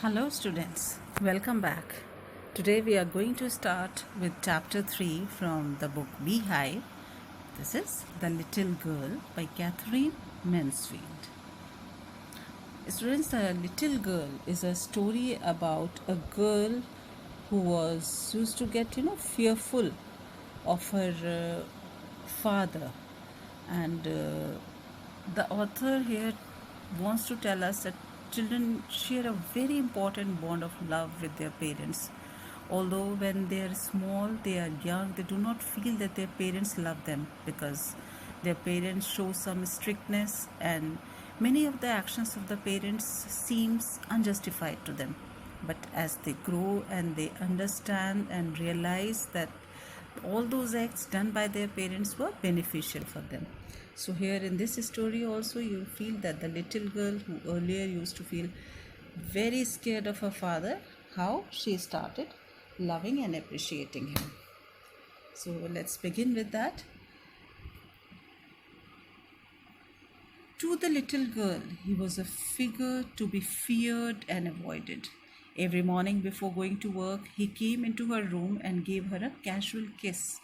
Hello, students. Welcome back. Today we are going to start with chapter 3 from the book Beehive. This is The Little Girl by Catherine Mansfield. Students, The Little Girl is a story about a girl who was used to get, fearful of her father. And the author here wants to tell us that children share a very important bond of love with their parents. Although when they are small, they are young, they do not feel that their parents love them because their parents show some strictness, and many of the actions of the parents seems unjustified to them. But as they grow and they understand and realize that all those acts done by their parents were beneficial for them. So here in this story also you feel that the little girl who earlier used to feel very scared of her father, how she started loving and appreciating him. So let's begin with that. To the little girl, he was a figure to be feared and avoided. Every morning before going to work, he came into her room and gave her a casual kiss,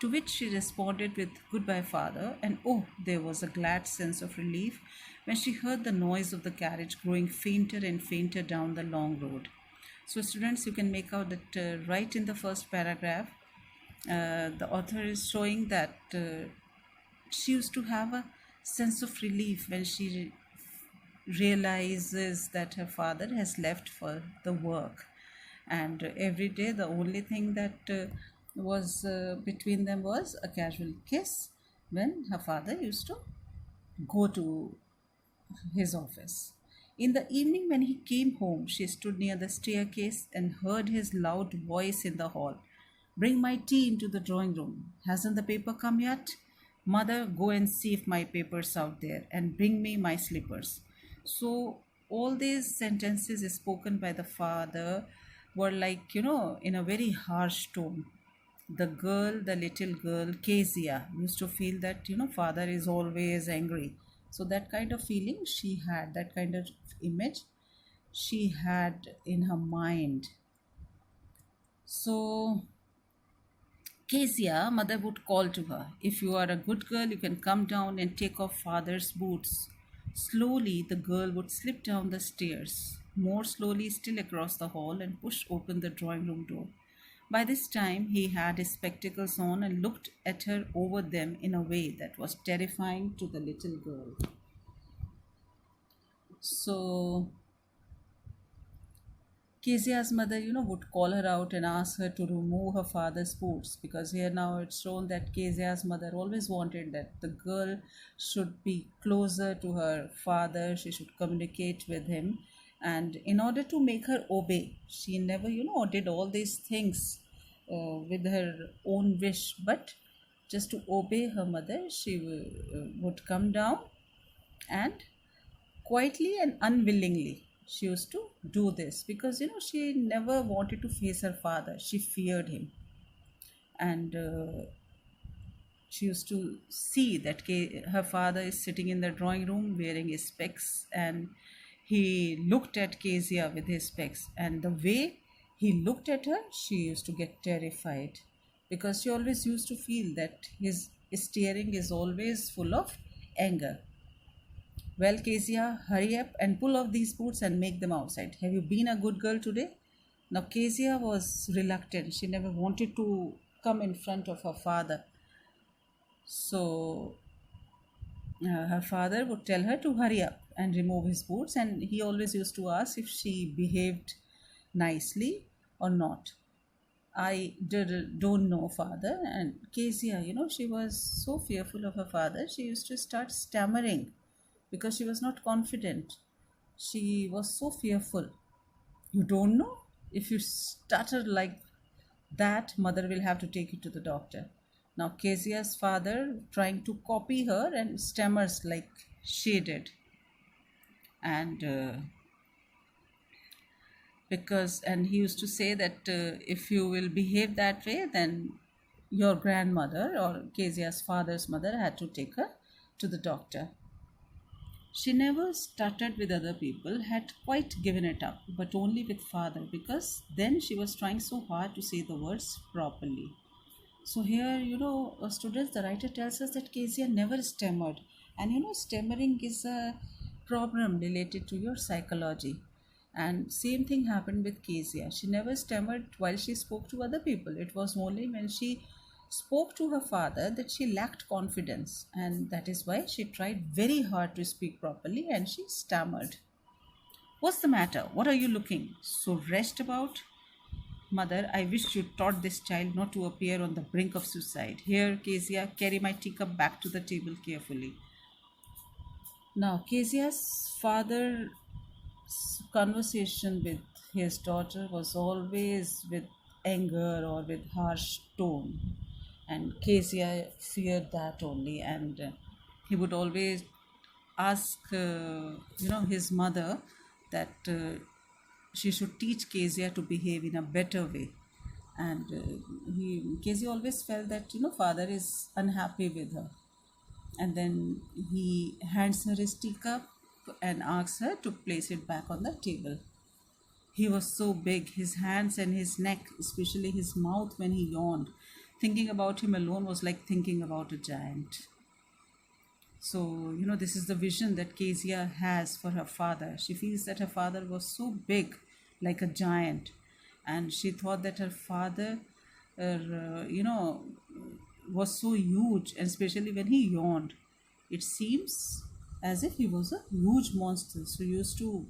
to which she responded with "Goodbye, father," and oh, there was a glad sense of relief when she heard the noise of the carriage growing fainter and fainter down the long road. So, students, you can make out that right in the first paragraph, the author is showing that she used to have a sense of relief when she realizes that her father has left for the work, and every day the only thing that was between them was a casual kiss when her father used to go to his office. In the evening, when he came home, she stood near the staircase and heard his loud voice in the hall. "Bring my tea into the drawing room. Hasn't the paper come yet? Mother, go and see if my paper's out there and bring me my slippers." So, all these sentences spoken by the father were like, in a very harsh tone. The little girl, Kezia, used to feel that, father is always angry. So that kind of feeling she had, that kind of image she had in her mind. So Kezia, mother would call to her, "If you are a good girl, you can come down and take off father's boots." Slowly, the girl would slip down the stairs, more slowly still across the hall, and push open the drawing room door. By this time, he had his spectacles on and looked at her over them in a way that was terrifying to the little girl. So, Kezia's mother, would call her out and ask her to remove her father's boots, because here now it's shown that Kezia's mother always wanted that the girl should be closer to her father, she should communicate with him. And in order to make her obey, she never, did all these things with her own wish, but just to obey her mother, she would come down and quietly and unwillingly she used to do this, because she never wanted to face her father, she feared him. And she used to see that her father is sitting in the drawing room wearing his specs, and he looked at Kezia with his specs, and the way he looked at her, she used to get terrified, because she always used to feel that his staring is always full of anger. "Well, Kezia, hurry up and pull off these boots and make them outside. Have you been a good girl today?" Now, Kezia was reluctant. She never wanted to come in front of her father. So, her father would tell her to hurry up and remove his boots, and he always used to ask if she behaved nicely or not. Don't know, father. And Kezia, she was so fearful of her father, she used to start stammering because she was not confident. She was so fearful. "You don't know? If you stutter like that, mother will have to take you to the doctor." Now, Kezia's father trying to copy her and stammers like she did. And and he used to say that if you will behave that way, then your grandmother or Kezia's father's mother had to take her to the doctor. She never stuttered with other people, had quite given it up, but only with father, because then she was trying so hard to say the words properly. So here, students, the writer tells us that Kezia never stammered. And stammering is a problem related to your psychology. And same thing happened with Kezia. She never stammered while she spoke to other people. It was only when she spoke to her father that she lacked confidence. And that is why she tried very hard to speak properly and she stammered. What's the matter? What are you looking so rushed about? Mother, I wish you taught this child not to appear on the brink of suicide. Here, Kezia, carry my teacup back to the table carefully. Now, Kezia's father's conversation with his daughter was always with anger or with harsh tone, and Kezia feared that only, and he would always ask, his mother that she should teach Kezia to behave in a better way. And Kezia always felt that father is unhappy with her, and then he hands her his teacup and asks her to place it back on the table. He was so big, his hands and his neck, especially his mouth when he yawned. Thinking about him alone was like thinking about a giant. So, this is the vision that Kezia has for her father. She feels that her father was so big, like a giant, and she thought that her father, was so huge, and especially when he yawned, it seems as if he was a huge monster. So, you used to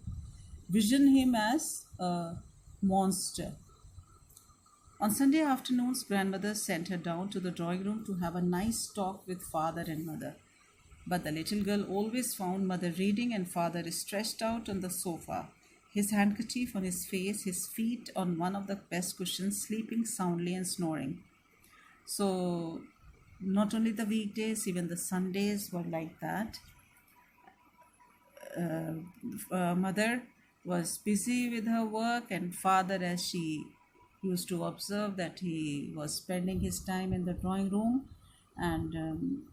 vision him as a monster. On Sunday afternoons, grandmother sent her down to the drawing room to have a nice talk with father and mother. But the little girl always found mother reading and father stretched out on the sofa, his handkerchief on his face, his feet on one of the best cushions, sleeping soundly and snoring. So, not only the weekdays, even the Sundays were like that. Mother was busy with her work, and father, as she used to observe, that he was spending his time in the drawing room, and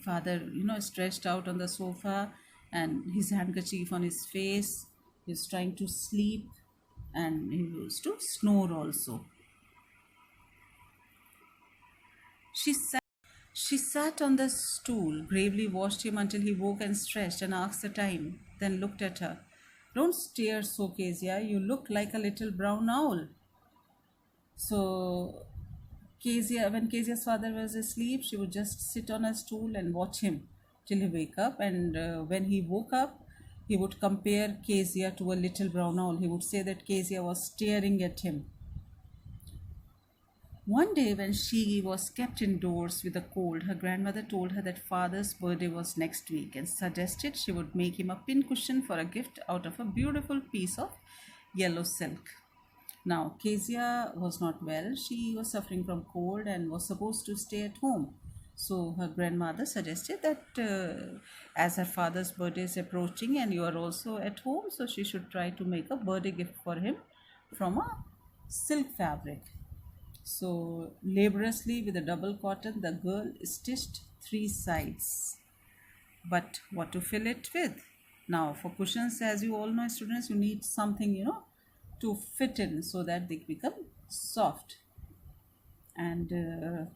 father, stretched out on the sofa and his handkerchief on his face. He's trying to sleep, and he used to snore also. She sat, she sat on the stool, gravely watched him until he woke and stretched and asked the time, then looked at her. Don't stare so, Kezia. You look like a little brown owl. So when Kezia's father was asleep, she would just sit on a stool and watch him till he wake up. And when he woke up, he would compare Kezia to a little brown owl. He would say that Kezia was staring at him. One day, when she was kept indoors with a cold, her grandmother told her that father's birthday was next week and suggested she would make him a pincushion for a gift out of a beautiful piece of yellow silk. Now, Kezia was not well. She was suffering from cold and was supposed to stay at home. So, her grandmother suggested that as her father's birthday is approaching and you are also at home, so she should try to make a birthday gift for him from a silk fabric. So, laboriously with a double cotton, the girl stitched three sides. But what to fill it with? Now, for cushions, as you all know, students, you need something, to fit in so that they become soft. And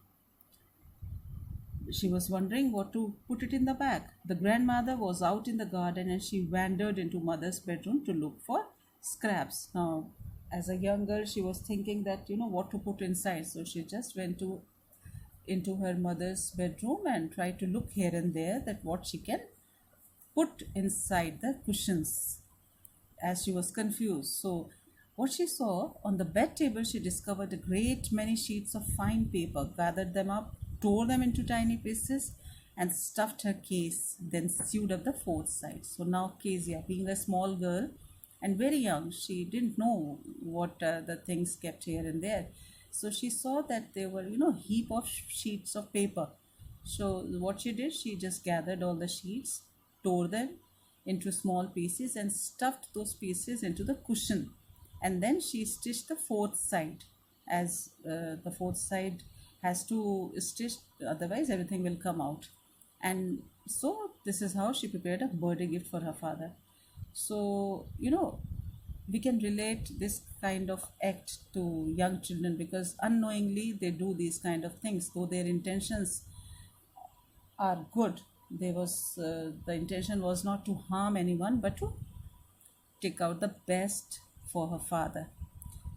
she was wondering what to put it in the bag. The grandmother was out in the garden and she wandered into mother's bedroom to look for scraps. Now, as a young girl, she was thinking that what to put inside. So she just went into her mother's bedroom and tried to look here and there that what she can put inside the cushions, as she was confused. So what she saw on the bed table, she discovered a great many sheets of fine paper, gathered them up, tore them into tiny pieces, and stuffed her case, then sewed up the fourth side. So now Kezia, being a small girl and very young, she didn't know what the things kept here and there. So she saw that there were, heap of sheets of paper. So what she did, she just gathered all the sheets, tore them into small pieces, and stuffed those pieces into the cushion. And then she stitched the fourth side, as the fourth side has to stitch, otherwise everything will come out. And So this is how she prepared a birthday gift for her father. So we can relate this kind of act to young children because unknowingly they do these kind of things, though their intentions are good. The intention was not to harm anyone but to take out the best for her father.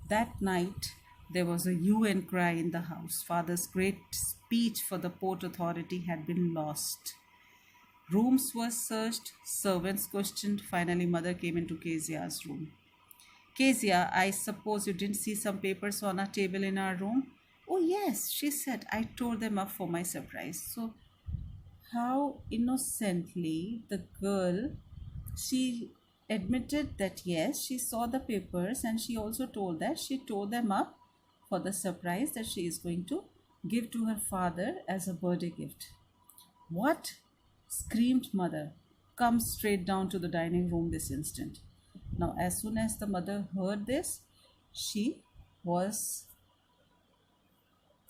That night, there was a hue and cry in the house. Father's great speech for the Port Authority had been lost. Rooms were searched, servants questioned. Finally, mother came into Kezia's room. Kezia, I suppose you didn't see some papers on a table in our room? Oh, yes, she said. I tore them up for my surprise. So, how innocently the girl, she admitted that yes, she saw the papers, and she also told that she tore them up for the surprise that she is going to give to her father as a birthday gift. What? Screamed mother. Come straight down to the dining room this instant. Now, as soon as the mother heard this, she was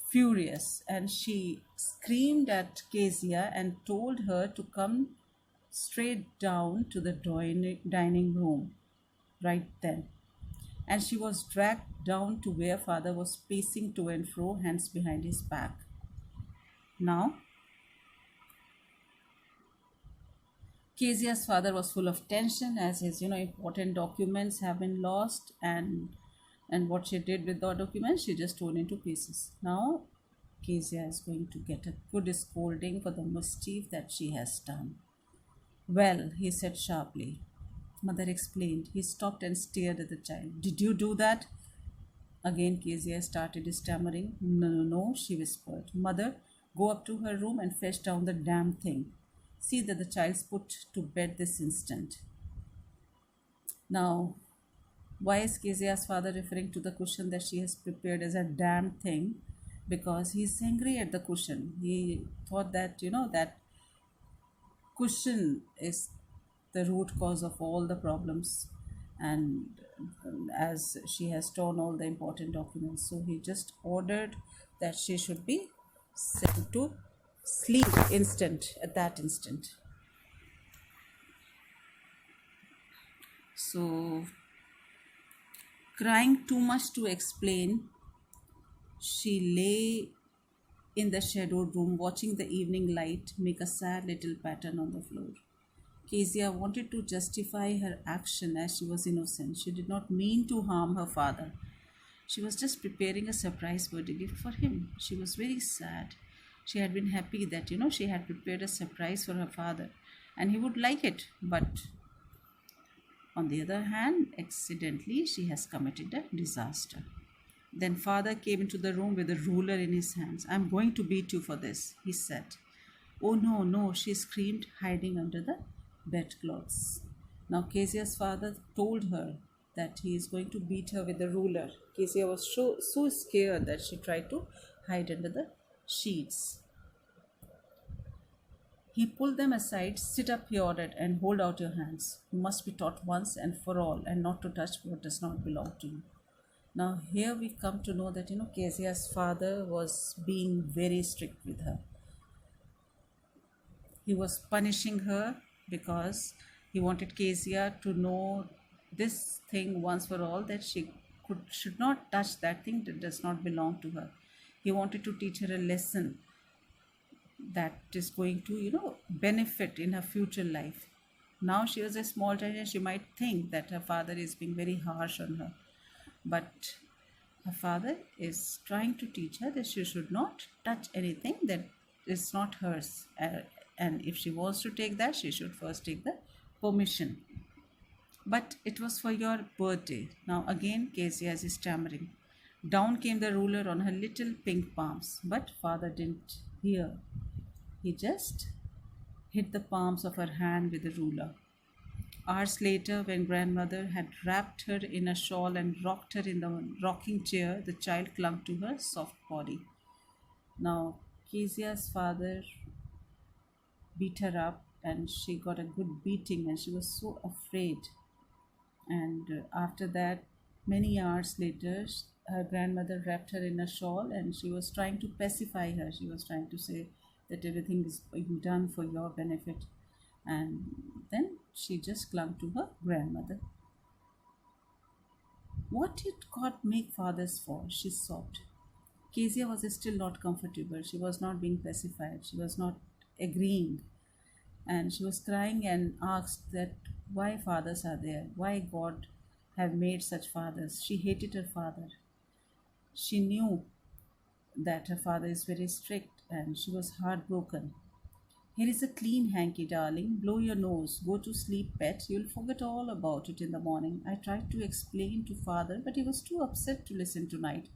furious and she screamed at Kezia and told her to come straight down to the dining room right then. And she was dragged down to where father was pacing to and fro, hands behind his back. Now, Kezia's father was full of tension as his important documents have been lost, and what she did with the documents, she just torn into pieces. Now Kezia is going to get a good scolding for the mischief that she has done. Well, he said sharply. Mother explained. He stopped and stared at the child. Did you do that? Again Kezia started stammering. No, no, no, she whispered. Mother, go up to her room and fetch down the damn thing. See that the child's put to bed this instant. Now, why is Kezia's father referring to the cushion that she has prepared as a damn thing? Because he's angry at the cushion. He thought that, that cushion is the root cause of all the problems. And as she has torn all the important documents, so he just ordered that she should be sent to sleep at that instant. So, crying too much to explain, she lay in the shadowed room watching the evening light make a sad little pattern on the floor. Kezia wanted to justify her action as she was innocent. She did not mean to harm her father. She was just preparing a surprise birthday gift for him. She was very sad. She had been happy that, she had prepared a surprise for her father and he would like it. But on the other hand, accidentally, she has committed a disaster. Then father came into the room with a ruler in his hands. I'm going to beat you for this, he said. Oh no, no, she screamed, hiding under the bedclothes. Now Kezia's father told her that he is going to beat her with a ruler. Kezia was so scared that she tried to hide under the sheets. He pulled them aside. Sit up, he ordered, and hold out your hands. You must be taught once and for all and not to touch what does not belong to you. Now, here we come to know that, Kezia's father was being very strict with her. He was punishing her because he wanted Kezia to know this thing once for all, that she should not touch that thing that does not belong to her. He wanted to teach her a lesson that is going to benefit in her future life. Now she was a small child and she might think that her father is being very harsh on her, but her father is trying to teach her that she should not touch anything that is not hers, and if she wants to take that, she should first take the permission. But it was for your birthday. Now again Kezia is stammering. Down came the ruler on her little pink palms, but father didn't hear. He just hit the palms of her hand with the ruler. Hours later, when grandmother had wrapped her in a shawl and rocked her in the rocking chair, the child clung to her soft body. Now, Kezia's father beat her up and she got a good beating and she was so afraid. And after that, many hours later, her grandmother wrapped her in a shawl and she was trying to pacify her. She was trying to say, that everything is being done for your benefit. And then she just clung to her grandmother. What did God make fathers for? She sobbed. Kezia was still not comfortable. She was not being pacified. She was not agreeing. And she was crying and asked that why fathers are there? Why God have made such fathers? She hated her father. She knew that her father is very strict and she was heartbroken. Here is a clean hanky, darling. Blow your nose. Go to sleep, pet. You'll forget all about it in the morning. I tried to explain to father, but he was too upset to listen tonight.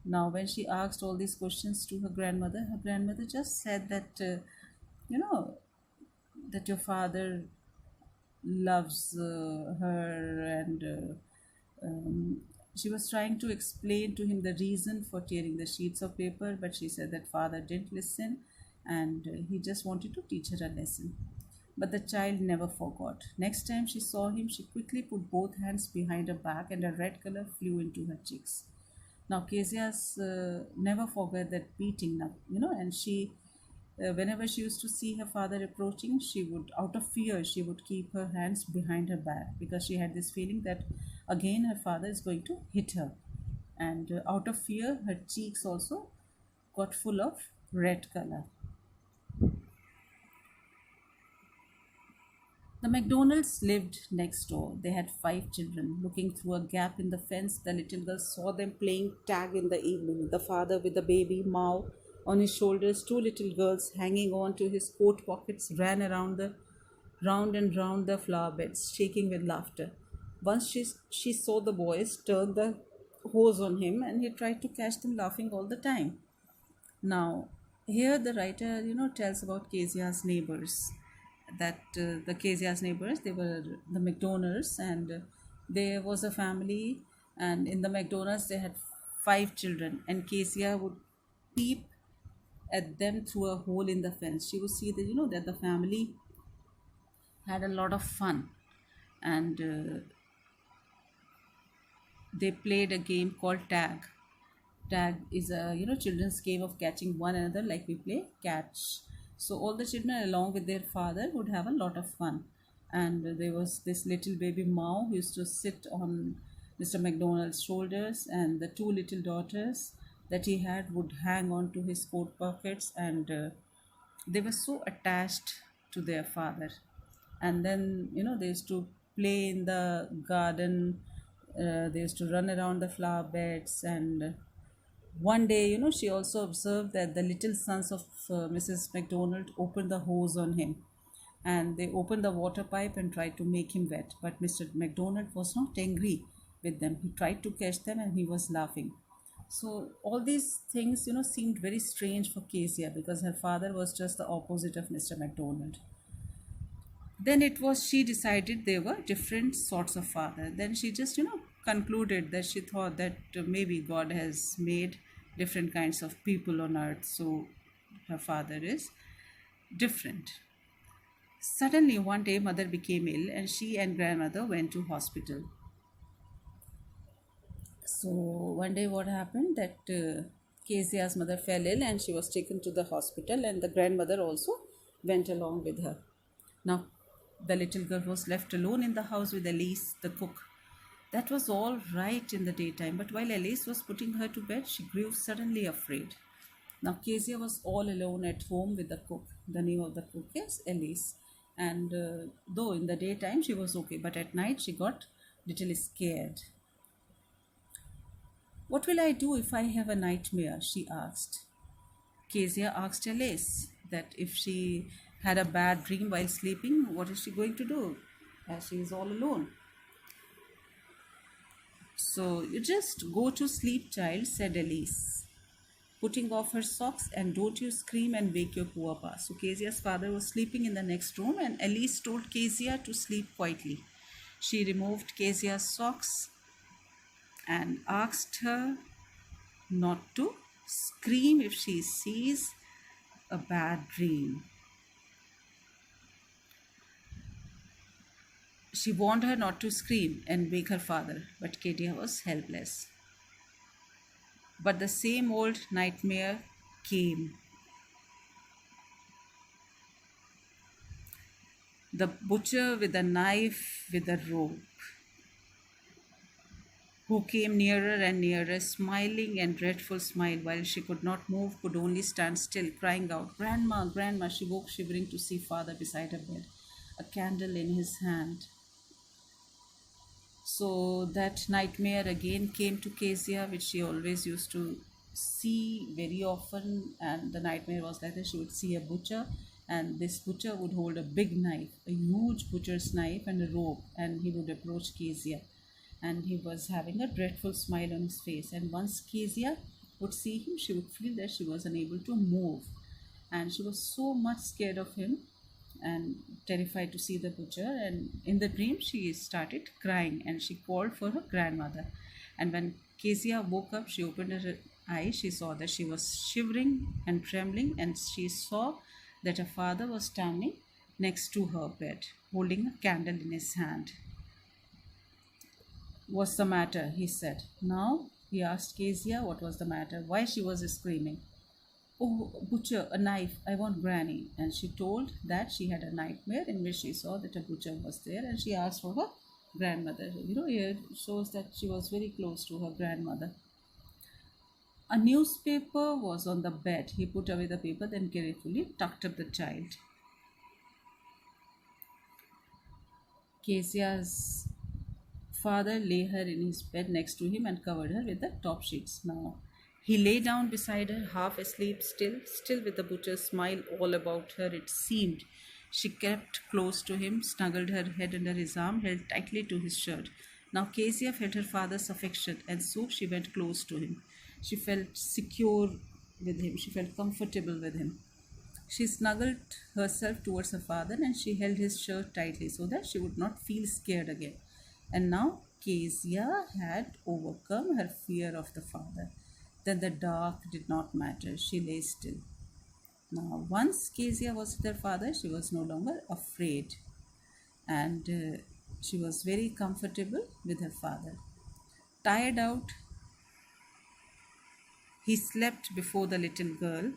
Now, when she asked all these questions to her grandmother just said that, you know, that your father loves her, and she was trying to explain to him the reason for tearing the sheets of paper, but she said that father didn't listen, and he just wanted to teach her a lesson. But the child never forgot. Next time she saw him, she quickly put both hands behind her back and a red color flew into her cheeks. Now, Kezia's never forgot that beating now, and whenever she used to see her father approaching, she would, out of fear, she would keep her hands behind her back because she had this feeling that again her father is going to hit her. And out of fear, her cheeks also got full of red color. The McDonalds lived next door. They had 5 children. Looking through a gap in the fence, the little girl saw them playing tag in the evening. The father with the baby Mao on his shoulders, 2 little girls hanging on to his coat pockets, ran round and round the flower beds, shaking with laughter. Once she saw the boys turn the hose on him, and he tried to catch them laughing all the time. Now, here the writer, tells about Kezia's neighbors. That the Kezia's neighbors, they were the McDonald's, and there was a family, and in the McDonald's they had 5 children, and Kezia would peep at them through a hole in the fence. She would see that that the family had a lot of fun, and they played a game called tag. Tag is a children's game of catching one another, like we play catch. So all the children along with their father would have a lot of fun. And there was this little baby Mao who used to sit on Mr. McDonald's shoulders, and the 2 little daughters that he had would hang on to his coat pockets, and they were so attached to their father. And then they used to play in the garden. They used to run around the flower beds, and one day, she also observed that the little sons of Mrs. McDonald opened the hose on him, and they opened the water pipe and tried to make him wet. But Mr. McDonald was not angry with them. He tried to catch them and he was laughing. So all these things, seemed very strange for Kezia because her father was just the opposite of Mr. McDonald. Then it was she decided there were different sorts of father. Then she just concluded that she thought that maybe God has made different kinds of people on earth, so her father is different. Suddenly one day mother became ill, and she and grandmother went to hospital. So one day what happened that Kezia's mother fell ill and she was taken to the hospital, and the grandmother also went along with her. Now the little girl was left alone in the house with Elise, the cook. That was all right in the daytime, but while Elise was putting her to bed, she grew suddenly afraid. Now Kezia was all alone at home with the cook. The name of the cook is Elise. And though in the daytime she was okay, but at night she got little scared. What will I do if I have a nightmare? She asked. Kezia asked Elise that if she had a bad dream while sleeping, what is she going to do as she is all alone? So you just go to sleep, child, said Elise, putting off her socks, and don't you scream and wake your poor pa. So Kezia's father was sleeping in the next room, and Elise told Kezia to sleep quietly. She removed Kezia's socks and asked her not to scream if she sees a bad dream. She warned her not to scream and wake her father, but Kezia was helpless. But the same old nightmare came. The butcher with a knife with a rope, who came nearer and nearer, smiling and dreadful smile, while she could not move, could only stand still, crying out, "Grandma, Grandma!" She woke shivering to see father beside her bed, a candle in his hand. So that nightmare again came to Kezia, which she always used to see very often. And the nightmare was like that: she would see a butcher, and this butcher would hold a big knife, a huge butcher's knife, and a rope, and he would approach Kezia. And he was having a dreadful smile on his face. And once Kezia would see him, she would feel that she was unable to move. And she was so much scared of him and terrified to see the butcher. And in the dream, she started crying and she called for her grandmother. And when Kezia woke up, she opened her eyes. She saw that she was shivering and trembling, and she saw that her father was standing next to her bed, holding a candle in his hand. "What's the matter?" he said. Now he asked Kezia what was the matter, why she was screaming. "Oh, butcher, a knife. I want Granny." And she told that she had a nightmare in which she saw that a butcher was there, and she asked for her grandmother. Here shows that she was very close to her grandmother. A newspaper was on the bed. He put away the paper, then carefully tucked up the child. Kezia's father lay her in his bed next to him and covered her with the top sheets. Now he lay down beside her, half asleep, still with the butcher's smile all about her, it seemed. She kept close to him, snuggled her head under his arm, held tightly to his shirt. Now Kezia felt her father's affection, and so she went close to him. She felt secure with him, she felt comfortable with him. She snuggled herself towards her father and she held his shirt tightly so that she would not feel scared again. And now Kezia had overcome her fear of the father. Then the dark did not matter. She lay still. Now, once Kezia was with her father, she was no longer afraid, and she was very comfortable with her father. Tired out, he slept before the little girl.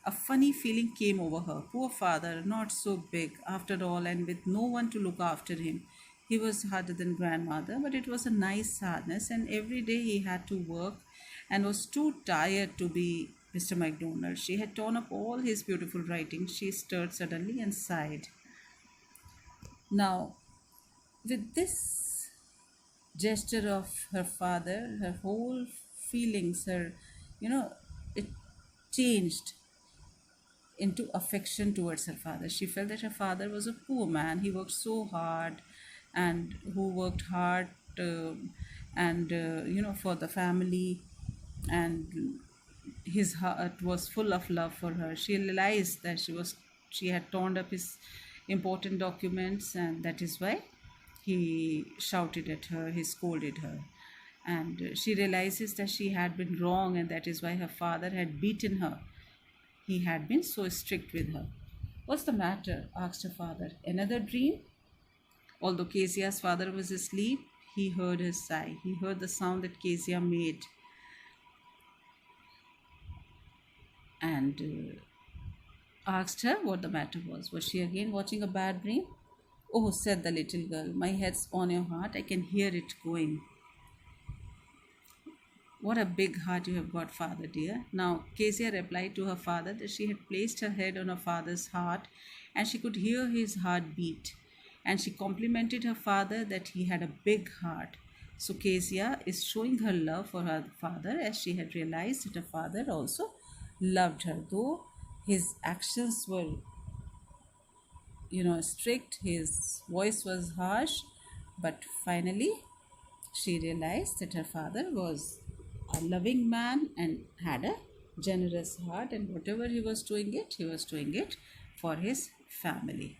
A funny feeling came over her. Poor father, not so big after all, and with no one to look after him. He was harder than grandmother, but it was a nice hardness, and every day he had to work and was too tired to be Mr. McDonald. She had torn up all his beautiful writing. She stirred suddenly and sighed. Now, with this gesture of her father, her whole feelings, you know, it changed into affection towards her father. She felt that her father was a poor man. He worked so hard, and who worked hard, and for the family, and his heart was full of love for her. She realized that she had torn up his important documents, and that is why he shouted at her, he scolded her. And she realizes that she had been wrong, and that is why her father had beaten her. He had been so strict with her. "What's the matter?" asked her father. "Another dream?" Although Kezia's father was asleep, he heard her sigh. He heard the sound that Kezia made, and asked her what the matter was. Was she again watching a bad dream? "Oh," said the little girl, "my head's on your heart. I can hear it going." "What a big heart you have got, father dear." Now, Kezia replied to her father that she had placed her head on her father's heart and she could hear his heart beat. And she complimented her father that he had a big heart. So, Kezia is showing her love for her father, as she had realized that her father also loved her, though his actions were strict, his voice was harsh, but finally she realized that her father was a loving man and had a generous heart, and whatever he was doing it for his family.